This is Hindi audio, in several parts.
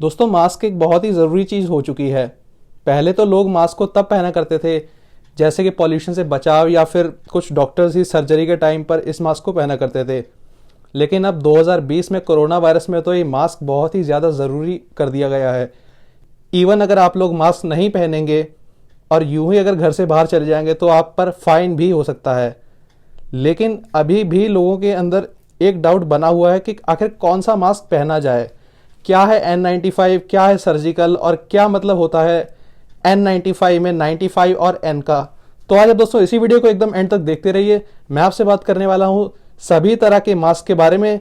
दोस्तों, मास्क एक बहुत ही ज़रूरी चीज़ हो चुकी है। पहले तो लोग मास्क को तब पहना करते थे जैसे कि पॉल्यूशन से बचाव, या फिर कुछ डॉक्टर्स ही सर्जरी के टाइम पर इस मास्क को पहना करते थे। लेकिन अब 2020 में कोरोना वायरस में तो ये मास्क बहुत ही ज़्यादा ज़रूरी कर दिया गया है। इवन अगर आप लोग मास्क नहीं पहनेंगे और यूं ही अगर घर से बाहर चले जाएंगे तो आप पर फाइन भी हो सकता है। लेकिन अभी भी लोगों के अंदर एक डाउट बना हुआ है कि आखिर कौन सा मास्क पहना जाए। क्या है N95, क्या है सर्जिकल, और क्या मतलब होता है N95 में 95 और N का। तो आज आप दोस्तों इसी वीडियो को एकदम एंड तक देखते रहिए। मैं आपसे बात करने वाला हूँ सभी तरह के मास्क के बारे में।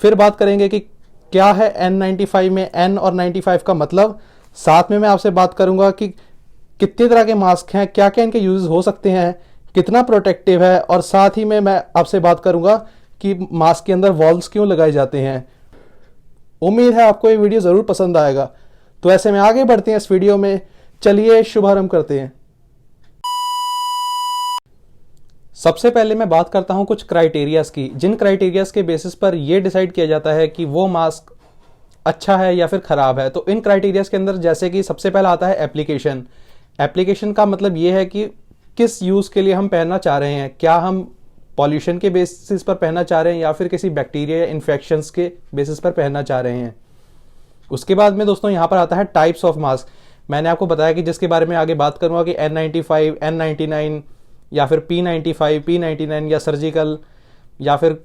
फिर बात करेंगे कि क्या है N95 में N और 95 का मतलब। साथ में मैं आपसे बात करूंगा कि कितने तरह के मास्क हैं, क्या क्या इनके यूजेस हो सकते हैं, कितना प्रोटेक्टिव है, और साथ ही में मैं आपसे बात करूंगा कि मास्क के अंदर वॉल्स क्यों लगाए जाते हैं। उम्मीद है आपको ये वीडियो ज़रूर पसंद आएगा। तो ऐसे में आगे बढ़ते हैं इस वीडियो में। चलिए शुभारंभ करते हैं। सबसे पहले मैं बात करता हूं कुछ क्राइटेरियाज की, जिन क्राइटेरियाज के बेसिस पर यह डिसाइड किया जाता है कि वो मास्क अच्छा है या फिर ख़राब है। तो इन क्राइटेरियाज के अंदर जैसे कि सबसे पहला आता है एप्लीकेशन। एप्लीकेशन का मतलब ये है कि किस यूज़ के लिए हम पहनना चाह रहे हैं। क्या हम पॉल्यूशन के बेसिस पर पहनना चाह रहे हैं या फिर किसी बैक्टीरिया या इन्फेक्शंस के बेसिस पर पहनना चाह रहे हैं। उसके बाद में दोस्तों यहाँ पर आता है टाइप्स ऑफ मास्क। मैंने आपको बताया कि जिसके बारे में आगे बात करूँगा कि N95, N99 या फिर P95, P99 या सर्जिकल, या फिर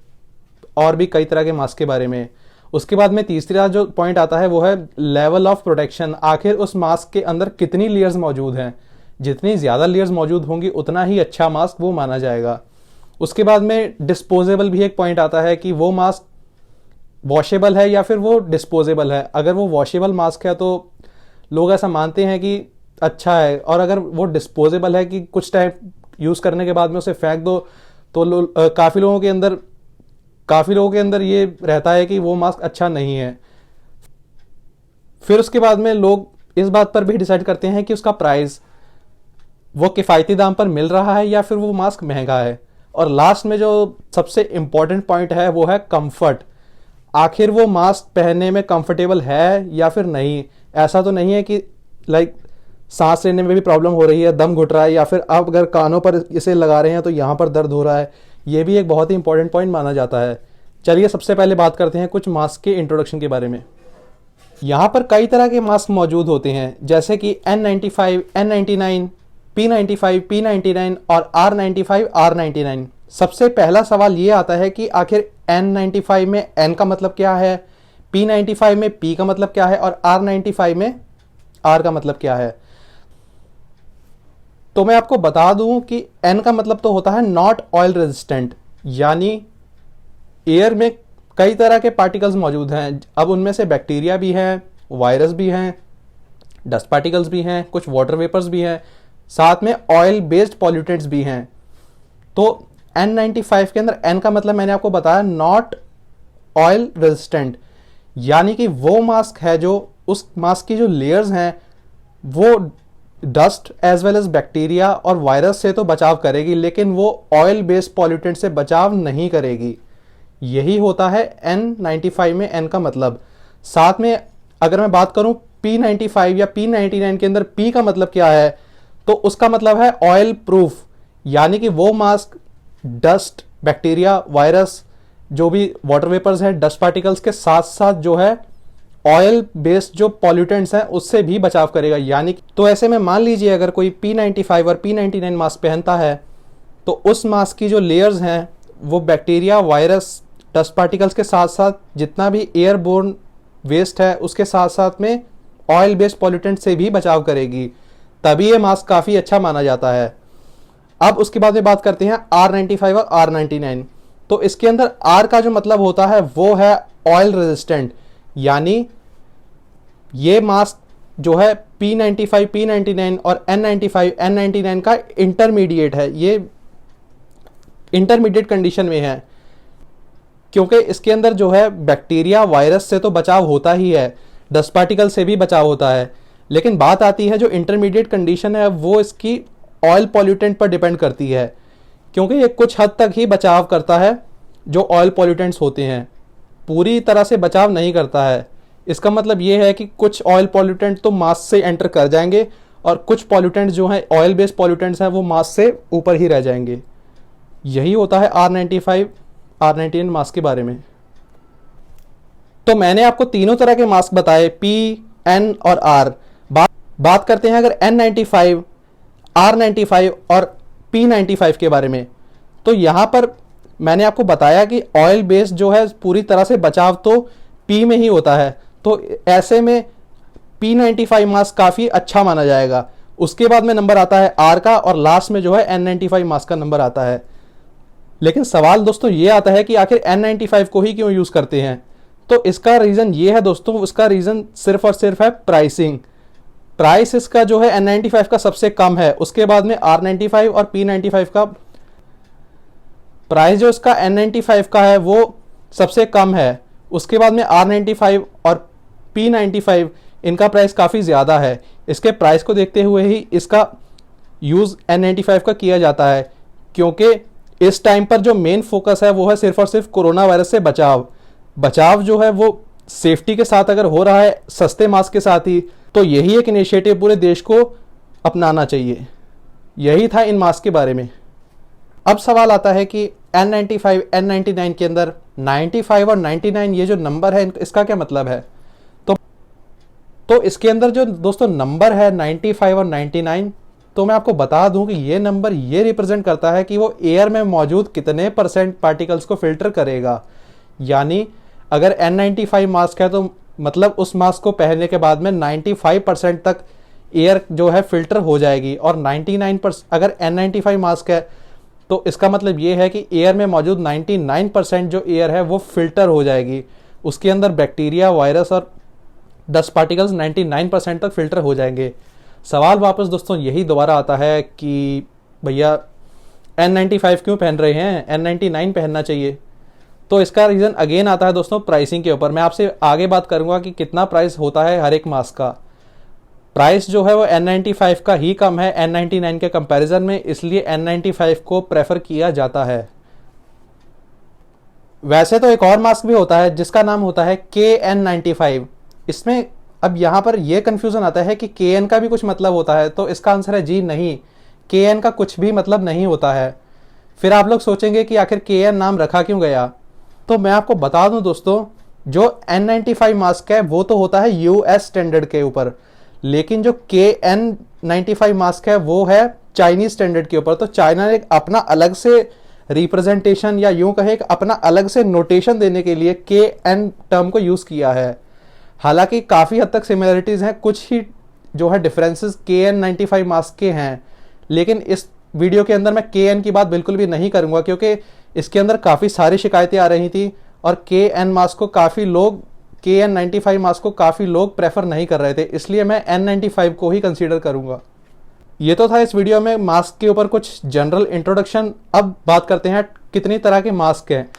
और भी कई तरह के मास्क के बारे में। उसके बाद में तीसरा जो पॉइंट आता है वो है लेवल ऑफ प्रोटेक्शन। आखिर उस मास्क के अंदर कितनी लेयर्स मौजूद हैं। जितनी ज़्यादा लेयर्स मौजूद होंगी उतना ही अच्छा मास्क वो माना जाएगा। उसके बाद में डिस्पोजेबल भी एक पॉइंट आता है कि वो मास्क वॉशेबल है या फिर वो डिस्पोजेबल है। अगर वो वॉशेबल मास्क है तो लोग ऐसा मानते हैं कि अच्छा है, और अगर वो डिस्पोजेबल है कि कुछ टाइम यूज़ करने के बाद में उसे फेंक दो, तो काफ़ी लोगों के अंदर ये रहता है कि वो मास्क अच्छा नहीं है। फिर उसके बाद में लोग इस बात पर भी डिसाइड करते हैं कि उसका प्राइस वो किफ़ायती दाम पर मिल रहा है या फिर वो मास्क महंगा है। और लास्ट में जो सबसे इम्पॉर्टेंट पॉइंट है वो है कंफर्ट। आखिर वो मास्क पहनने में कंफर्टेबल है या फिर नहीं। ऐसा तो नहीं है कि सांस लेने में भी प्रॉब्लम हो रही है, दम घुट रहा है, या फिर आप अगर कानों पर इसे लगा रहे हैं तो यहाँ पर दर्द हो रहा है। ये भी एक बहुत ही इंपॉर्टेंट पॉइंट माना जाता है। चलिए सबसे पहले बात करते हैं कुछ मास्क के इंट्रोडक्शन के बारे में। यहाँ पर कई तरह के मास्क मौजूद होते हैं जैसे कि N95, N99, P95, P99 और R95, R99। सबसे पहला सवाल ये आता है कि आखिर N95 में N का मतलब क्या है, P95 में P का मतलब क्या है, और R95 में R का मतलब क्या है। तो मैं आपको बता दूं कि N का मतलब तो होता है नॉट ऑयल रेजिस्टेंट, यानी एयर में कई तरह के पार्टिकल्स मौजूद हैं। अब उनमें से बैक्टीरिया भी हैं, वायरस भी हैं, डस्ट पार्टिकल्स भी हैं, कुछ वाटर वेपर्स भी हैं, साथ में ऑयल बेस्ड पॉल्यूटेंट्स भी हैं। तो N95 के अंदर N का मतलब मैंने आपको बताया नॉट ऑयल रेजिस्टेंट, यानी कि वो मास्क है जो उस मास्क की जो लेयर्स हैं वो dust as well as bacteria और वायरस से तो बचाव करेगी, लेकिन वो ऑयल बेस्ड पॉल्यूटेंट से बचाव नहीं करेगी। यही होता है N95 में N का मतलब। साथ में अगर मैं बात करूं P95 या P99 के अंदर P का मतलब क्या है, तो उसका मतलब है ऑयल प्रूफ, यानी कि वो मास्क डस्ट, बैक्टीरिया, वायरस, जो भी वाटर वेपर्स हैं, डस्ट पार्टिकल्स के साथ साथ जो है ऑयल बेस्ड जो पॉल्यूटेंट्स हैं उससे भी बचाव करेगा। यानी तो ऐसे में मान लीजिए अगर कोई P95 और P99 मास्क पहनता है तो उस मास्क की जो लेयर्स हैं वो बैक्टीरिया, वायरस, डस्ट पार्टिकल्स के साथ साथ जितना भी एयरबोर्न वेस्ट है उसके साथ साथ में ऑयल बेस्ड पॉल्यूटेंट से भी बचाव करेगी। तभी ये मास्क काफ़ी अच्छा माना जाता है। अब उसके बाद में बात करते हैं R95 और R99। तो इसके अंदर R का जो मतलब होता है वो है ऑयल रेजिस्टेंट, यानी ये मास्क जो है P95, P99 और N95, N99 का इंटरमीडिएट है। ये इंटरमीडिएट कंडीशन में है क्योंकि इसके अंदर जो है बैक्टीरिया, वायरस से तो बचाव होता ही है, डस्ट पार्टिकल से भी बचाव होता है, लेकिन बात आती है जो इंटरमीडिएट कंडीशन है वो इसकी ऑयल पॉल्यूटेंट पर डिपेंड करती है, क्योंकि ये कुछ हद तक ही बचाव करता है जो ऑयल पॉल्यूटेंट्स होते हैं, पूरी तरह से बचाव नहीं करता है। इसका मतलब ये है कि कुछ ऑयल पॉल्यूटेंट तो मास्क से एंटर कर जाएंगे और कुछ पॉल्यूटेंट जो हैं ऑयल बेस्ड पॉल्यूटेंट्स हैं वो मास्क से ऊपर ही रह जाएंगे। यही होता है R95 R99 मास्क के बारे में। तो मैंने आपको तीनों तरह के मास्क बताए, P, N और R। बात करते हैं अगर N95, R95 और P95 के बारे में। तो यहाँ पर मैंने आपको बताया कि ऑयल बेस्ड जो है पूरी तरह से बचाव तो P में ही होता है, तो ऐसे में P95 मास्क काफ़ी अच्छा माना जाएगा। उसके बाद में नंबर आता है R का और लास्ट में जो है N95 मास्क का नंबर आता है। लेकिन सवाल दोस्तों ये आता है कि आखिर N95 को ही क्यों यूज़ करते हैं। तो इसका रीज़न ये है दोस्तों, उसका रीज़न सिर्फ और सिर्फ है प्राइसिंग। प्राइस इसका जो है N95 का सबसे कम है, उसके बाद में R95 और P95 का प्राइस जो इसका N95 का है वो सबसे कम है, उसके बाद में R95 और P95 इनका प्राइस काफ़ी ज़्यादा है। इसके प्राइस को देखते हुए ही इसका यूज़ N95 का किया जाता है, क्योंकि इस टाइम पर जो मेन फोकस है वो है सिर्फ और सिर्फ कोरोना वायरस से बचाव जो है वो सेफ्टी के साथ अगर हो रहा है सस्ते मास्क के साथ ही, तो यही एक इनिशिएटिव पूरे देश को अपनाना चाहिए। यही था इन मास्क के बारे में। अब सवाल आता है कि N95 N99 के अंदर 95 और 99 ये जो नंबर है इसका क्या मतलब है। तो इसके अंदर जो दोस्तों नंबर है 95 और 99, तो मैं आपको बता दूं कि ये नंबर ये रिप्रेजेंट करता है कि वो एयर में मौजूद कितने % पार्टिकल्स को फिल्टर करेगा। यानी अगर N95 मास्क है तो मतलब उस मास्क को पहनने के बाद में 95% तक एयर जो है फिल्टर हो जाएगी, और 99% अगर N95 मास्क है तो इसका मतलब ये है कि एयर में मौजूद 99% जो एयर है वो फिल्टर हो जाएगी। उसके अंदर बैक्टीरिया, वायरस और डस्ट पार्टिकल्स 99% तक फिल्टर हो जाएंगे। सवाल वापस दोस्तों यही दोबारा आता है कि भैया N95 क्यों पहन रहे हैं, N99 पहनना चाहिए। तो इसका रीज़न अगेन आता है दोस्तों प्राइसिंग के ऊपर। मैं आपसे आगे बात करूंगा कि कितना प्राइस होता है हर एक मास्क का। प्राइस जो है वो N95 का ही कम है N99 के कंपैरिजन में, इसलिए N95 को प्रेफर किया जाता है। वैसे तो एक और मास्क भी होता है जिसका नाम होता है KN95। इसमें अब यहाँ पर यह कंफ्यूजन आता है कि KN का भी कुछ मतलब होता है, तो इसका आंसर है जी नहीं, KN का कुछ भी मतलब नहीं होता है। फिर आप लोग सोचेंगे कि आखिर KN नाम रखा क्यों गया। तो मैं आपको बता दूं दोस्तों, जो N95 मास्क है वो तो होता है US स्टैंडर्ड के ऊपर, लेकिन जो KN95 मास्क है वो है चाइनीज स्टैंडर्ड के ऊपर। तो चाइना ने अपना अलग से रिप्रेजेंटेशन या यूं कहे अपना अलग से नोटेशन देने के लिए KN टर्म को यूज़ किया है। हालांकि काफ़ी हद तक सिमिलरिटीज़ हैं, कुछ ही जो है डिफरेंसेस KN95 मास्क के हैं, लेकिन इस वीडियो के अंदर मैं KN की बात बिल्कुल भी नहीं करूंगा, क्योंकि इसके अंदर काफ़ी सारी शिकायतें आ रही थी और KN95 मास्क को काफ़ी लोग प्रेफर नहीं कर रहे थे, इसलिए मैं N95 को ही कंसीडर करूंगा। ये तो था इस वीडियो में मास्क के ऊपर कुछ जनरल इंट्रोडक्शन। अब बात करते हैं कितनी तरह के मास्क हैं,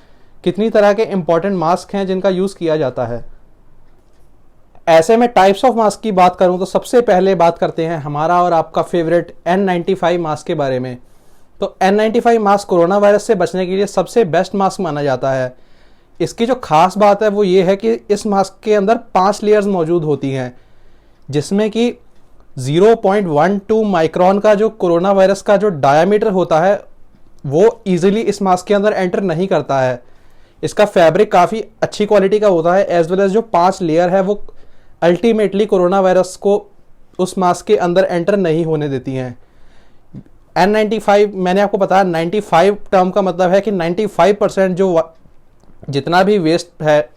कितनी तरह के इंपॉर्टेंट मास्क हैं जिनका यूज़ किया जाता है। ऐसे में टाइप्स ऑफ मास्क की बात करूं तो सबसे पहले बात करते हैं हमारा और आपका फेवरेट N95 मास्क के बारे में। तो N95 मास्क कोरोना वायरस से बचने के लिए सबसे बेस्ट मास्क माना जाता है। इसकी जो खास बात है वो ये है कि इस मास्क के अंदर 5 लेयर्स मौजूद होती हैं, जिसमें कि 0.12 माइक्रोन का जो कोरोना वायरस का जो डायामीटर होता है वो ईजिली इस मास्क के अंदर एंटर नहीं करता है। इसका फैब्रिक काफ़ी अच्छी क्वालिटी का होता है, एज वेल एज जो 5 लेयर है वो अल्टीमेटली कोरोना वायरस को उस मास्क के अंदर एंटर नहीं होने देती हैं। N95 मैंने आपको बताया 95 टर्म का मतलब है कि 95% जो जितना भी वेस्ट है,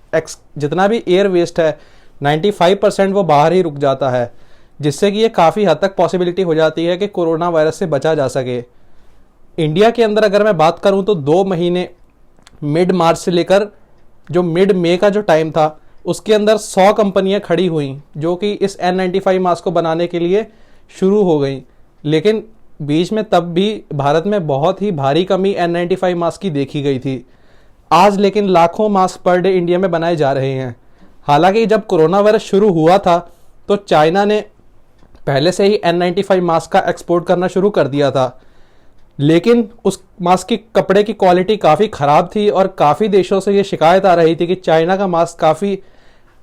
जितना भी एयर वेस्ट है 95% वो बाहर ही रुक जाता है, जिससे कि ये काफ़ी हद तक पॉसिबिलिटी हो जाती है कि कोरोना वायरस से बचा जा सके। इंडिया के अंदर अगर मैं बात करूं तो 2 महीने मिड मार्च से लेकर जो मिड मई का जो टाइम था उसके अंदर 100 कंपनियां खड़ी हुई जो कि इस N95 मास्क को बनाने के लिए शुरू हो गई, लेकिन बीच में तब भी भारत में बहुत ही भारी कमी N95 मास्क की देखी गई थी। आज लेकिन लाखों मास्क पर डे इंडिया में बनाए जा रहे हैं। हालांकि जब कोरोना वायरस शुरू हुआ था तो चाइना ने पहले से ही N95 मास्क का एक्सपोर्ट करना शुरू कर दिया था, लेकिन उस मास्क की कपड़े की क्वालिटी काफ़ी ख़राब थी और काफ़ी देशों से ये शिकायत आ रही थी कि चाइना का मास्क काफ़ी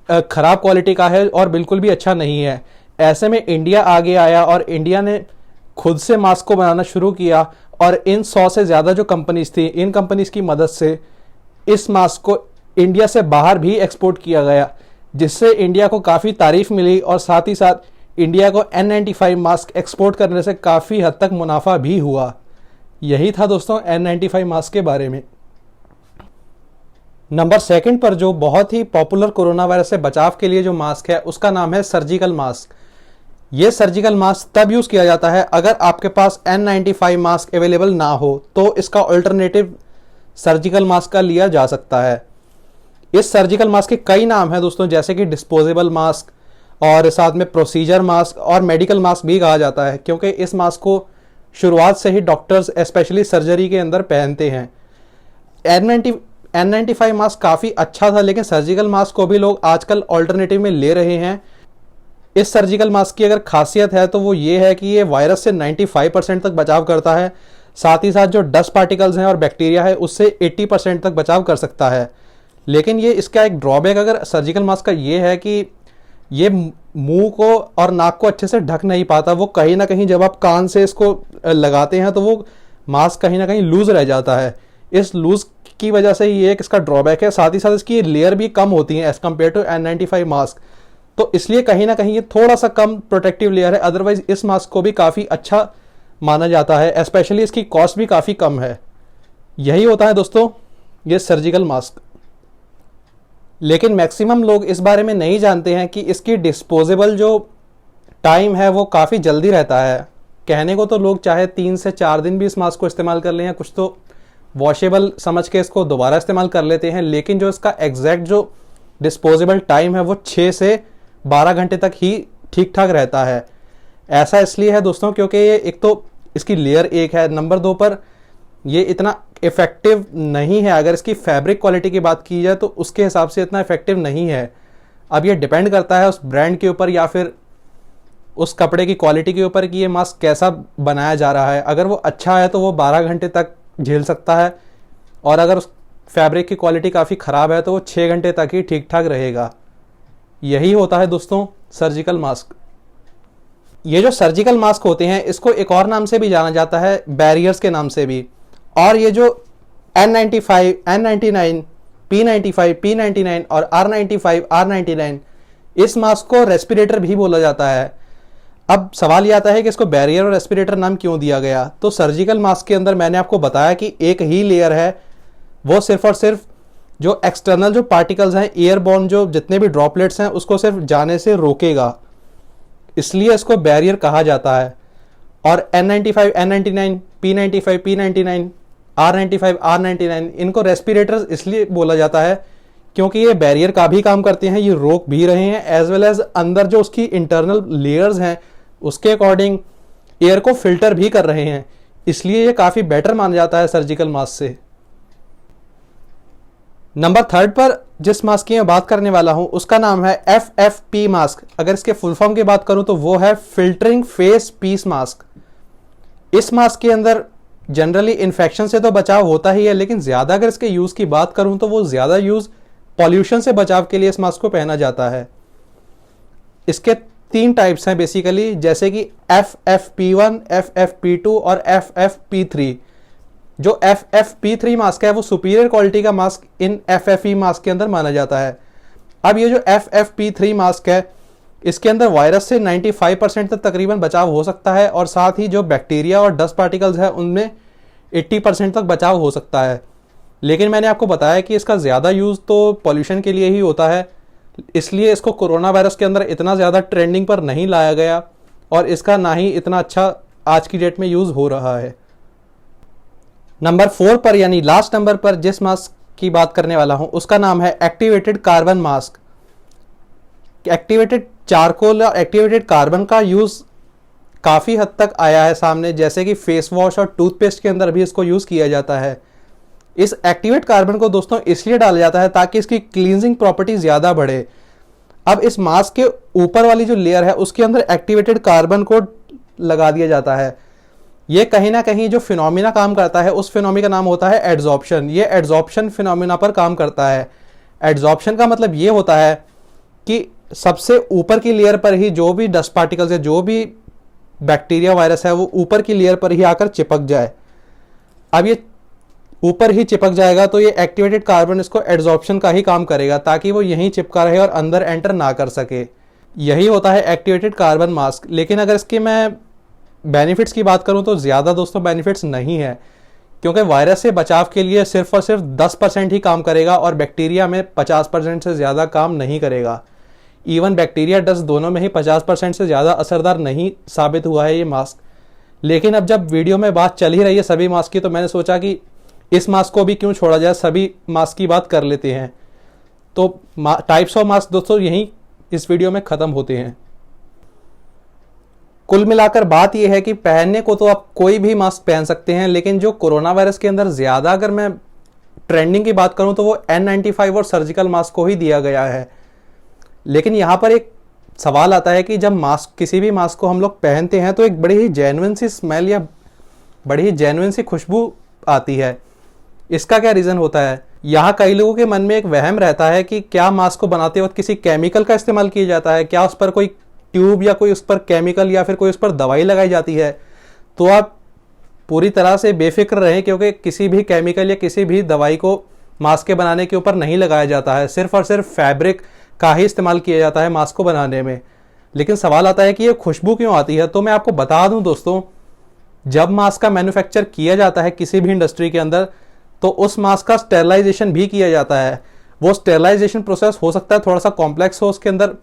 ख़राब क्वालिटी का है और बिल्कुल भी अच्छा नहीं है। ऐसे में इंडिया आगे आया और इंडिया ने खुद से मास्क को बनाना शुरू किया और इन 100 से ज़्यादा जो कंपनीज थी, इन कंपनीज की मदद से इस मास्क को इंडिया से बाहर भी एक्सपोर्ट किया गया, जिससे इंडिया को काफ़ी तारीफ मिली और साथ ही साथ इंडिया को N95 मास्क एक्सपोर्ट करने से काफ़ी हद तक मुनाफा भी हुआ। यही था दोस्तों N95 मास्क के बारे में। नंबर 2 पर जो बहुत ही पॉपुलर कोरोना वायरस से बचाव के लिए जो मास्क है उसका नाम है सर्जिकल मास्क। ये सर्जिकल मास्क तब यूज़ किया जाता है अगर आपके पास N95 मास्क अवेलेबल ना हो, तो इसका अल्टरनेटिव सर्जिकल मास्क का लिया जा सकता है। इस सर्जिकल मास्क के कई नाम हैं दोस्तों, जैसे कि डिस्पोजेबल मास्क और साथ में प्रोसीजर मास्क और मेडिकल मास्क भी कहा जाता है, क्योंकि इस मास्क को शुरुआत से ही डॉक्टर्स स्पेशली सर्जरी के अंदर पहनते हैं। N95 मास्क काफ़ी अच्छा था, लेकिन सर्जिकल मास्क को भी लोग आजकल ऑल्टरनेटिव में ले रहे हैं। इस सर्जिकल मास्क की अगर खासियत है तो वो ये है कि ये वायरस से 95% तक बचाव करता है, साथ ही साथ जो डस्ट पार्टिकल्स हैं और बैक्टीरिया है उससे 80% तक बचाव कर सकता है। लेकिन ये इसका एक ड्रॉबैक अगर सर्जिकल मास्क का ये है कि ये मुंह को और नाक को अच्छे से ढक नहीं पाता। वो कहीं ना कहीं जब आप कान से इसको लगाते हैं तो वो मास्क कहीं ना कहीं लूज रह जाता है। इस लूज की वजह से ये एक इसका ड्रॉबैक है। साथ ही साथ इसकी लेयर भी कम होती है as compare to N95 mask, तो इसलिए कहीं ना कहीं ये थोड़ा सा कम प्रोटेक्टिव लेयर है। अदरवाइज इस मास्क को भी काफ़ी अच्छा माना जाता है, स्पेशली इसकी कॉस्ट भी काफ़ी कम है। यही होता है दोस्तों ये सर्जिकल मास्क। लेकिन मैक्सिमम लोग इस बारे में नहीं जानते हैं कि इसकी डिस्पोजेबल जो टाइम है वो काफ़ी जल्दी रहता है। कहने को तो लोग चाहे 3 से 4 दिन भी इस मास्क को इस्तेमाल कर लें, या कुछ तो वॉशेबल समझ के इसको दोबारा इस्तेमाल कर लेते हैं, लेकिन जो इसका एग्जैक्ट जो डिस्पोजेबल टाइम है वो 6 से 12 घंटे तक ही ठीक ठाक रहता है। ऐसा इसलिए है दोस्तों क्योंकि ये एक तो इसकी लेयर एक है, नंबर 2 पर ये इतना इफ़ेक्टिव नहीं है। अगर इसकी फैब्रिक क्वालिटी की बात की जाए तो उसके हिसाब से इतना इफ़ेक्टिव नहीं है। अब ये डिपेंड करता है उस ब्रांड के ऊपर या फिर उस कपड़े की क्वालिटी के ऊपर कि ये मास्क कैसा बनाया जा रहा है। अगर वो अच्छा है तो वो 12 घंटे तक झेल सकता है, और अगर उस फैब्रिक की क्वालिटी काफ़ी ख़राब है तो वो 6 घंटे तक ही ठीक ठाक रहेगा। यही होता है दोस्तों सर्जिकल मास्क। ये जो सर्जिकल मास्क होते हैं इसको एक और नाम से भी जाना जाता है, बैरियर्स के नाम से भी। और ये जो N95, N99, P95, P99 और R95, R99, इस मास्क को रेस्पिरेटर भी बोला जाता है। अब सवाल ये आता है कि इसको बैरियर और रेस्पिरेटर नाम क्यों दिया गया। तो सर्जिकल मास्क के अंदर मैंने आपको बताया कि एक ही लेयर है, वो सिर्फ और सिर्फ जो एक्सटर्नल जो पार्टिकल्स हैं, एयरबॉर्न जो जितने भी ड्रॉपलेट्स हैं उसको सिर्फ जाने से रोकेगा, इसलिए इसको बैरियर कहा जाता है। और N95, N99, P95, P99, R95, R99 इनको रेस्पिरेटर्स इसलिए बोला जाता है क्योंकि ये बैरियर का भी काम करते हैं, ये रोक भी रहे हैं, एज वेल एज अंदर जो उसकी इंटरनल लेयर्स हैं उसके अकॉर्डिंग एयर को फिल्टर भी कर रहे हैं। इसलिए ये काफ़ी बेटर माना जाता है सर्जिकल मास्क से। नंबर 3 पर जिस मास्क की मैं बात करने वाला हूं उसका नाम है FFP मास्क। अगर इसके फुल फॉर्म की बात करूं तो वो है फिल्टरिंग फेस पीस मास्क। इस मास्क के अंदर जनरली इन्फेक्शन से तो बचाव होता ही है, लेकिन ज़्यादा अगर इसके यूज़ की बात करूं तो वो ज़्यादा यूज़ पॉल्यूशन से बचाव के लिए इस मास्क को पहना जाता है। इसके 3 टाइप्स हैं बेसिकली, जैसे कि FFP1, FFP2 और FFP3। जो FFP3 मास्क है वो सुपीरियर क्वालिटी का मास्क इन FFE मास्क के अंदर माना जाता है। अब ये जो FFP3 मास्क है इसके अंदर वायरस से 95% तक तकरीबन बचाव हो सकता है, और साथ ही जो बैक्टीरिया और डस्ट पार्टिकल्स है उनमें 80% तक बचाव हो सकता है। लेकिन मैंने आपको बताया कि इसका ज़्यादा यूज़ तो पॉल्यूशन के लिए ही होता है, इसलिए इसको कोरोना वायरस के अंदर इतना ज़्यादा ट्रेंडिंग पर नहीं लाया गया, और इसका ना ही इतना अच्छा आज की डेट में यूज़ हो रहा है। नंबर 4 पर यानी लास्ट नंबर पर जिस मास्क की बात करने वाला हूँ उसका नाम है activated carbon mask. Activated charcoal और एक्टिवेटेड कार्बन का यूज़ काफ़ी हद तक आया है सामने, जैसे कि फेस वॉश और टूथपेस्ट के अंदर भी इसको यूज़ किया जाता है। इस एक्टिवेट कार्बन को दोस्तों इसलिए डाला जाता है ताकि इसकी क्लींजिंग प्रॉपर्टी ज़्यादा बढ़े। अब इस मास्क के ऊपर वाली जो लेयर है उसके अंदर एक्टिवेटेड कार्बन को लगा दिया जाता है। ये कहीं ना कहीं जो फिनोमिना काम करता है उस फिनोमिना का नाम होता है एड्जॉर्प्शन। ये एड्जॉर्प्शन फिनोमिना पर काम करता है। एड्जॉर्प्शन का मतलब ये होता है कि सबसे ऊपर की लेयर पर ही जो भी डस्ट पार्टिकल्स है, जो भी बैक्टीरिया वायरस है, वो ऊपर की लेयर पर ही आकर चिपक जाए। अब ये ऊपर ही चिपक जाएगा तो ये एक्टिवेटेड कार्बन इसको एड्जॉर्प्शन का ही काम करेगा, ताकि वो यहीं चिपका रहे और अंदर एंटर ना कर सके। यही होता है एक्टिवेटेड कार्बन मास्क। लेकिन अगर इसके मैं बेनिफिट्स की बात करूं तो ज़्यादा दोस्तों बेनिफिट्स नहीं है, क्योंकि वायरस से बचाव के लिए सिर्फ और सिर्फ 10% ही काम करेगा और बैक्टीरिया में 50% से ज़्यादा काम नहीं करेगा। इवन बैक्टीरिया डस्ट दोनों में ही 50% से ज़्यादा असरदार नहीं साबित हुआ है ये मास्क। लेकिन अब जब वीडियो में बात चल ही रही है सभी मास्क की, तो मैंने सोचा कि इस मास्क को भी क्यों छोड़ा जाए, सभी मास्क की बात कर लेते हैं। तो टाइप्स ऑफ मास्क दोस्तों यहीं इस वीडियो में ख़त्म होते हैं। कुल मिलाकर बात यह है कि पहनने को तो आप कोई भी मास्क पहन सकते हैं, लेकिन जो कोरोना वायरस के अंदर ज़्यादा अगर मैं ट्रेंडिंग की बात करूं तो वो N95 और सर्जिकल मास्क को ही दिया गया है। लेकिन यहाँ पर एक सवाल आता है कि जब मास्क, किसी भी मास्क को हम लोग पहनते हैं तो एक बड़ी ही जेन्युइन सी स्मेल या बड़ी ही जेन्युइन सी खुशबू आती है। इसका क्या रीज़न होता है? यहाँ कई लोगों के मन में एक वहम रहता है कि क्या मास्क को बनाते वक्त किसी केमिकल का इस्तेमाल किया जाता है, क्या उस पर कोई ट्यूब या कोई उस पर केमिकल या फिर कोई उस पर दवाई लगाई जाती है। तो आप पूरी तरह से बेफिक्र रहें, क्योंकि किसी भी केमिकल या किसी भी दवाई को मास्क के बनाने के ऊपर नहीं लगाया जाता है। सिर्फ और सिर्फ फैब्रिक का ही इस्तेमाल किया जाता है मास्क को बनाने में। लेकिन सवाल आता है कि ये खुशबू क्यों आती है। तो मैं आपको बता दूं दोस्तों, जब मास्क का मैन्युफैक्चर किया जाता है किसी भी इंडस्ट्री के अंदर, तो उस मास्क का स्टेरलाइजेशन भी किया जाता है। वो स्टेरलाइजेशन प्रोसेस हो सकता है थोड़ा सा कॉम्प्लेक्स हो, उसके अंदर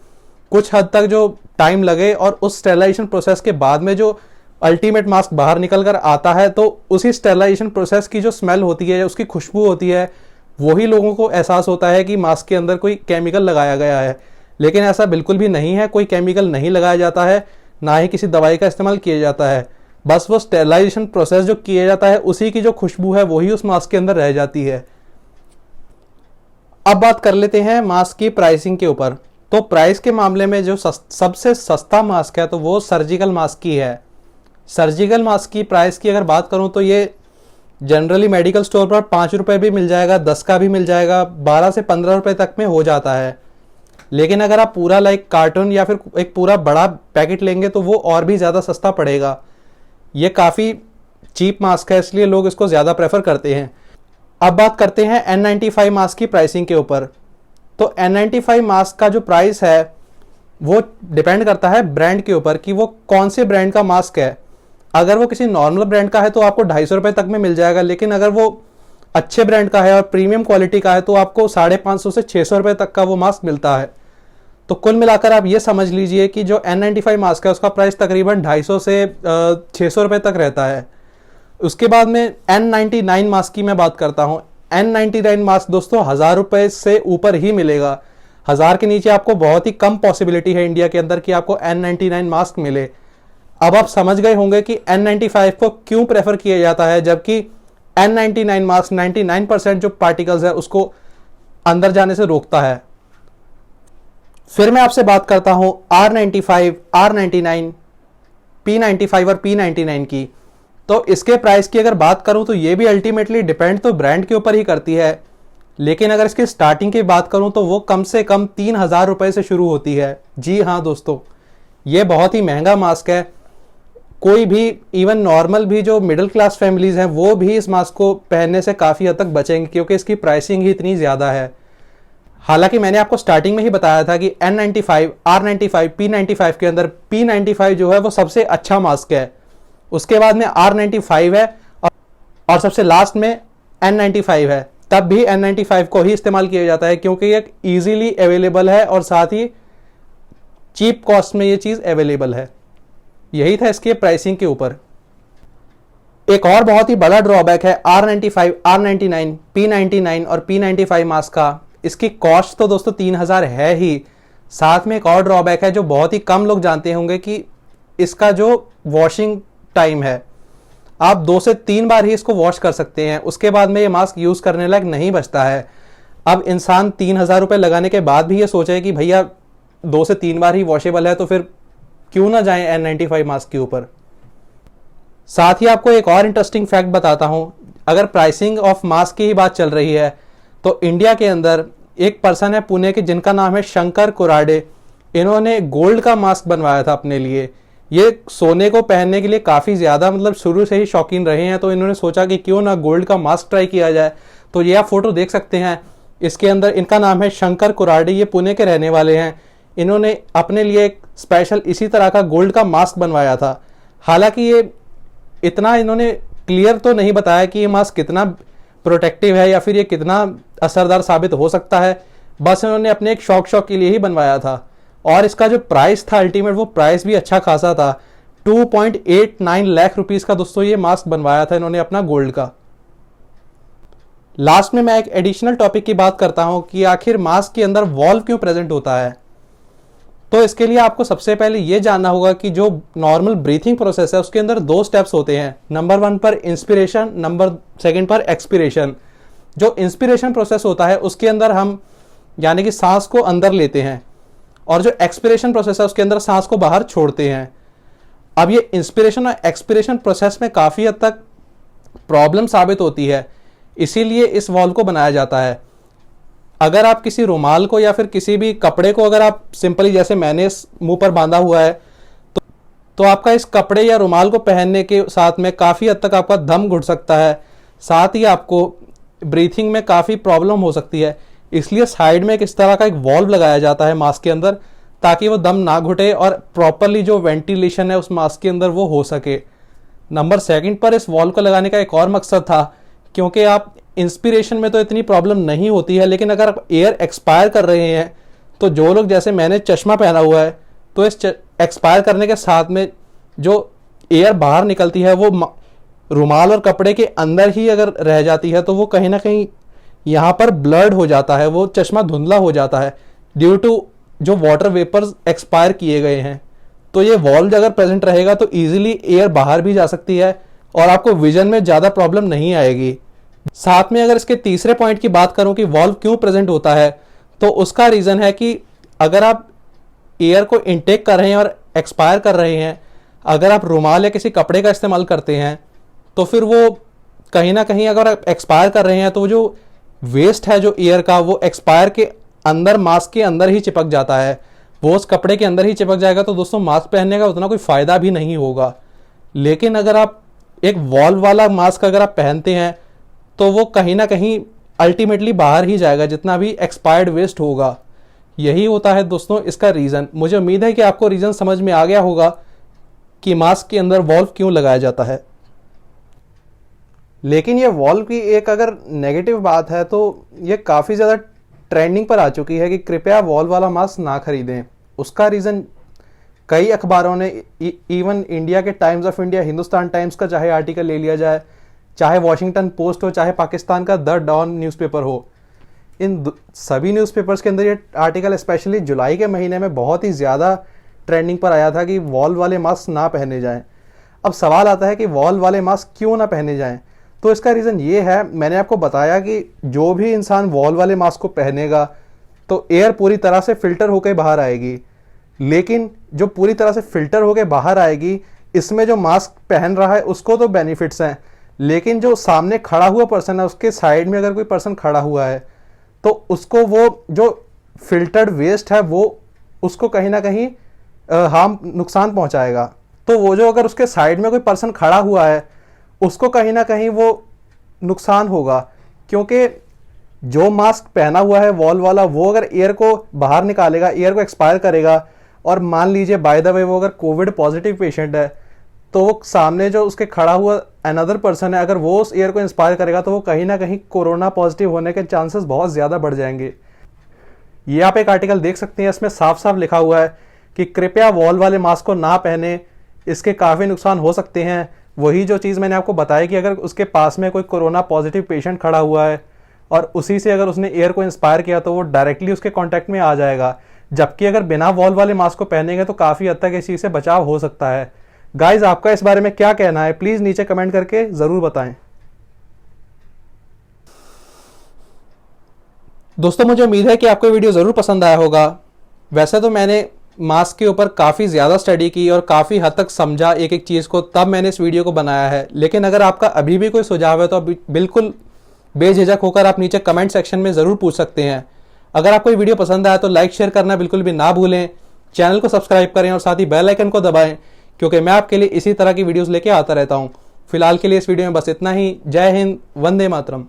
कुछ हद तक जो टाइम लगे, और उस स्टेरलाइजेशन प्रोसेस के बाद में जो अल्टीमेट मास्क बाहर निकल कर आता है, तो उसी स्टेरलाइजेशन प्रोसेस की जो स्मेल होती है, उसकी खुशबू होती है, वही लोगों को एहसास होता है कि मास्क के अंदर कोई केमिकल लगाया गया है। लेकिन ऐसा बिल्कुल भी नहीं है, कोई केमिकल नहीं लगाया जाता है, ना ही किसी दवाई का इस्तेमाल किया जाता है। बस वो स्टेरलाइजेशन प्रोसेस जो किया जाता है, उसी की जो खुशबू है वही उस मास्क के अंदर रह जाती है। अब बात कर लेते हैं मास्क की प्राइसिंग के ऊपर। तो प्राइस के मामले में जो सबसे सस्ता मास्क है तो वो सर्जिकल मास्क की है। सर्जिकल मास्क की प्राइस की अगर बात करूं तो ये जनरली मेडिकल स्टोर पर 5 रुपये भी मिल जाएगा, 10 का भी मिल जाएगा, 12 से 15 रुपये तक में हो जाता है। लेकिन अगर आप पूरा लाइक कार्टून या फिर एक पूरा बड़ा पैकेट लेंगे तो वो और भी ज़्यादा सस्ता पड़ेगा। ये काफ़ी चीप मास्क है, इसलिए लोग इसको ज़्यादा प्रेफर करते हैं। अब बात करते हैं N95 मास्क की प्राइसिंग के ऊपर। तो N95 मास्क का जो प्राइस है वो डिपेंड करता है ब्रांड के ऊपर कि वो कौन से ब्रांड का मास्क है। अगर वो किसी नॉर्मल ब्रांड का है तो आपको 250 रुपये तक में मिल जाएगा। लेकिन अगर वो अच्छे ब्रांड का है और प्रीमियम क्वालिटी का है तो आपको 550 से 600 रुपये तक का वो मास्क मिलता है। तो कुल मिलाकर आप ये समझ लीजिए कि जो N95 मास्क है उसका प्राइस तकरीबन 250 से 600 रुपये तक रहता है। उसके बाद में N99 मास्क की मैं बात करता हूँ। N99 मास्क दोस्तों 1000 रुपये से ऊपर ही मिलेगा। 1000 के नीचे आपको बहुत ही कम पॉसिबिलिटी है इंडिया के अंदर कि आपको N99 मास्क मिले। अब आप समझ गए होंगे कि N95 को क्यों प्रेफर किया जाता है, जबकि N99 मास्क 99% जो पार्टिकल्स है उसको अंदर जाने से रोकता है। फिर मैं आपसे बात करता हूं R95, R99, P95 और P99 की। तो इसके प्राइस की अगर बात करूं तो ये भी अल्टीमेटली डिपेंड तो ब्रांड के ऊपर ही करती है। लेकिन अगर इसकी स्टार्टिंग की बात करूं तो वो कम से कम 3000 रुपये से शुरू होती है। जी हाँ दोस्तों, ये बहुत ही महंगा मास्क है। कोई भी इवन नॉर्मल भी जो मिडिल क्लास फैमिलीज हैं वो भी इस मास्क को पहनने से काफ़ी हद तक बचेंगे, क्योंकि इसकी प्राइसिंग ही इतनी ज़्यादा है। हालांकि मैंने आपको स्टार्टिंग में ही बताया था कि N95, R95, P95 के अंदर P95 जो है वो सबसे अच्छा मास्क है। उसके बाद में R95 है और सबसे लास्ट में N95 है। तब भी N95 को ही इस्तेमाल किया जाता है, क्योंकि ये ईजीली अवेलेबल है और साथ ही चीप कॉस्ट में ये चीज़ अवेलेबल है। यही था इसके प्राइसिंग के ऊपर। एक और बहुत ही बड़ा ड्रॉबैक है R95, R99, P99 और P95 मास्क का। इसकी कॉस्ट तो दोस्तों 3000 है ही। साथ में एक और ड्रॉबैक है जो बहुत ही कम लोग जानते होंगे कि इसका जो वॉशिंग टाइम है, आप 2 से 3 बार ही इसको वॉश कर सकते हैं। उसके बाद में ये मास्क यूज़ करने लायक नहीं बचता है। अब इंसान 3000 रुपये लगाने के बाद भी ये सोचे कि भैया 2 से 3 बार ही वॉशेबल है, तो फिर क्यों ना जाएं N95 मास्क के ऊपर। साथ ही आपको एक और इंटरेस्टिंग फैक्ट बताता हूं। अगर प्राइसिंग ऑफ मास्क की ही बात चल रही है तो इंडिया के अंदर एक पर्सन है पुणे के जिनका नाम है शंकर कुराडे। इन्होंने गोल्ड का मास्क बनवाया था अपने लिए। ये सोने को पहनने के लिए काफ़ी ज़्यादा मतलब शुरू से ही शौकीन रहे हैं, तो इन्होंने सोचा कि क्यों ना गोल्ड का मास्क ट्राई किया जाए। तो ये आप फोटो देख सकते हैं, इसके अंदर इनका नाम है शंकर कुराडे, ये पुणे के रहने वाले हैं। इन्होंने अपने लिए एक स्पेशल इसी तरह का गोल्ड का मास्क बनवाया था। हालांकि ये इतना इन्होंने क्लियर तो नहीं बताया कि ये मास्क कितना प्रोटेक्टिव है या फिर ये कितना असरदार साबित हो सकता है, बस इन्होंने अपने एक शौक के लिए ही बनवाया था। और इसका जो प्राइस था अल्टीमेट, वो प्राइस भी अच्छा खासा था। 2.89 लाख रुपीस का दोस्तों ये मास्क बनवाया था इन्होंने अपना गोल्ड का। लास्ट में मैं एक एडिशनल टॉपिक की बात करता हूं कि आखिर मास्क के अंदर वॉल्व क्यों प्रेजेंट होता है। तो इसके लिए आपको सबसे पहले यह जानना होगा कि जो नॉर्मल ब्रीथिंग प्रोसेस है उसके अंदर 2 स्टेप्स होते हैं। नंबर 1 पर इंस्पिरेशन, नंबर 2 पर एक्सपिरेशन। जो इंस्पिरेशन प्रोसेस होता है उसके अंदर हम यानी कि सांस को अंदर लेते हैं, और जो एक्सपिरेशन प्रोसेस है उसके अंदर सांस को बाहर छोड़ते हैं। अब ये इंस्पिरेशन और एक्सपिरेशन प्रोसेस में काफ़ी हद तक प्रॉब्लम साबित होती है, इसीलिए इस वॉल्व को बनाया जाता है। अगर आप किसी रुमाल को या फिर किसी भी कपड़े को अगर आप सिंपली जैसे मैंने मुंह पर बांधा हुआ है तो आपका इस कपड़े या रुमाल को पहनने के साथ में काफ़ी हद तक आपका दम घुट सकता है, साथ ही आपको ब्रीथिंग में काफ़ी प्रॉब्लम हो सकती है। इसलिए साइड में एक इस तरह का एक वॉल्व लगाया जाता है मास्क के अंदर, ताकि वो दम ना घुटे और प्रॉपरली जो वेंटिलेशन है उस मास्क के अंदर वो हो सके। नंबर 2 पर इस वॉल्व को लगाने का एक और मकसद था, क्योंकि आप इंस्पिरेशन में तो इतनी प्रॉब्लम नहीं होती है, लेकिन अगर आप एयर एक्सपायर कर रहे हैं तो जो लोग जैसे मैंने चश्मा पहना हुआ है, तो इस एक्सपायर करने के साथ में जो एयर बाहर निकलती है वो रुमाल और कपड़े के अंदर ही अगर रह जाती है तो वो कहीं ना कहीं यहाँ पर ब्लर्ड हो जाता है, वो चश्मा धुंधला हो जाता है ड्यू टू जो वाटर वेपर्स एक्सपायर किए गए हैं। तो ये वॉल्व अगर प्रेजेंट रहेगा तो इजीली एयर बाहर भी जा सकती है और आपको विजन में ज़्यादा प्रॉब्लम नहीं आएगी। साथ में अगर इसके तीसरे पॉइंट की बात करूं कि वॉल्व क्यों प्रेजेंट होता है, तो उसका रीज़न है कि अगर आप एयर को इनटेक कर रहे हैं और एक्सपायर कर रहे हैं, अगर आप रुमाल या किसी कपड़े का इस्तेमाल करते हैं तो फिर वो कहीं ना कहीं अगर आप एक्सपायर कर रहे हैं तो जो वेस्ट है जो एयर का वो एक्सपायर के अंदर मास्क के अंदर ही चिपक जाता है, वो उस कपड़े के अंदर ही चिपक जाएगा। तो दोस्तों मास्क पहनने का उतना कोई फ़ायदा भी नहीं होगा। लेकिन अगर आप एक वॉल्व वाला मास्क अगर आप पहनते हैं तो वो कहीं ना कहीं अल्टीमेटली बाहर ही जाएगा, जितना भी एक्सपायर्ड वेस्ट होगा। यही होता है दोस्तों इसका रीज़न। मुझे उम्मीद है कि आपको रीज़न समझ में आ गया होगा कि मास्क के अंदर वॉल्व क्यों लगाया जाता है। लेकिन ये वॉल्व की एक अगर नेगेटिव बात है तो ये काफ़ी ज़्यादा ट्रेंडिंग पर आ चुकी है कि कृपया वॉल्व वाला मास्क ना खरीदें। उसका रीज़न कई अखबारों ने, इवन इंडिया के times of India, Hindustan times का चाहे आर्टिकल ले लिया जाए, चाहे वॉशिंगटन पोस्ट हो, चाहे पाकिस्तान का द डॉन न्यूज़पेपर हो, इन सभी न्यूज़पेपर्स के अंदर ये आर्टिकल स्पेशली जुलाई के महीने में बहुत ही ज़्यादा ट्रेंडिंग पर आया था कि वॉल्व वाले मास्क ना पहने जाएं। अब सवाल आता है कि वॉल्व वाले मास्क क्यों ना पहने जाएं। तो इसका रीज़न ये है, मैंने आपको बताया कि जो भी इंसान वॉल्व वाले मास्क को पहनेगा तो एयर पूरी तरह से फिल्टर होकर बाहर आएगी। लेकिन जो पूरी तरह से फिल्टर होकर बाहर आएगी, इसमें जो मास्क पहन रहा है उसको तो बेनिफिट्स हैं, लेकिन जो सामने खड़ा हुआ पर्सन है उसके साइड में अगर कोई पर्सन खड़ा हुआ है तो उसको वो जो फिल्टर्ड वेस्ट है वो उसको कहीं ना कहीं नुकसान पहुंचाएगा। तो वो जो अगर उसके साइड में कोई पर्सन खड़ा हुआ है उसको कहीं ना कहीं वो नुकसान होगा, क्योंकि जो मास्क पहना हुआ है वॉल्व वाला वो अगर एयर को बाहर निकालेगा, एयर को एक्सपायर करेगा, और मान लीजिए बाय द वे वो अगर कोविड पॉजिटिव पेशेंट है तो वो सामने जो उसके खड़ा हुआ अनदर पर्सन है, अगर वो उस एयर को इंस्पायर करेगा तो वो कहीं ना कहीं कोरोना पॉजिटिव होने के चांसेस बहुत ज़्यादा बढ़ जाएंगे। ये आप एक आर्टिकल देख सकते हैं, इसमें साफ साफ लिखा हुआ है कि कृपया वॉल्व वाले मास्क को ना पहने, इसके काफ़ी नुकसान हो सकते हैं। वही जो चीज़ मैंने आपको बताई कि अगर उसके पास में कोई कोरोना पॉजिटिव पेशेंट खड़ा हुआ है और उसी से अगर उसने एयर को इंस्पायर किया तो वो डायरेक्टली उसके कॉन्टैक्ट में आ जाएगा, जबकि अगर बिना वॉल्व वाले मास्क को पहनेंगे तो काफ़ी हद तक इस चीज़ से बचाव हो सकता है। गाइज, आपका इस बारे में क्या कहना है, प्लीज़ नीचे कमेंट करके ज़रूर बताएं। दोस्तों मुझे उम्मीद है कि आपको वीडियो ज़रूर पसंद आया होगा। वैसे तो मैंने मास्क के ऊपर काफ़ी ज़्यादा स्टडी की और काफ़ी हद तक समझा एक एक चीज़ को, तब मैंने इस वीडियो को बनाया है। लेकिन अगर आपका अभी भी कोई सुझाव है तो बिल्कुल बेझिझक होकर आप नीचे कमेंट सेक्शन में ज़रूर पूछ सकते हैं। अगर आपको ये वीडियो पसंद आया तो लाइक शेयर करना बिल्कुल भी ना भूलें, चैनल को सब्सक्राइब करें और साथ ही बेल आइकन को दबाएं, क्योंकि मैं आपके लिए इसी तरह की वीडियोस लेके आता रहता हूं। फिलहाल के लिए इस वीडियो में बस इतना ही। जय हिंद, वंदे मातरम।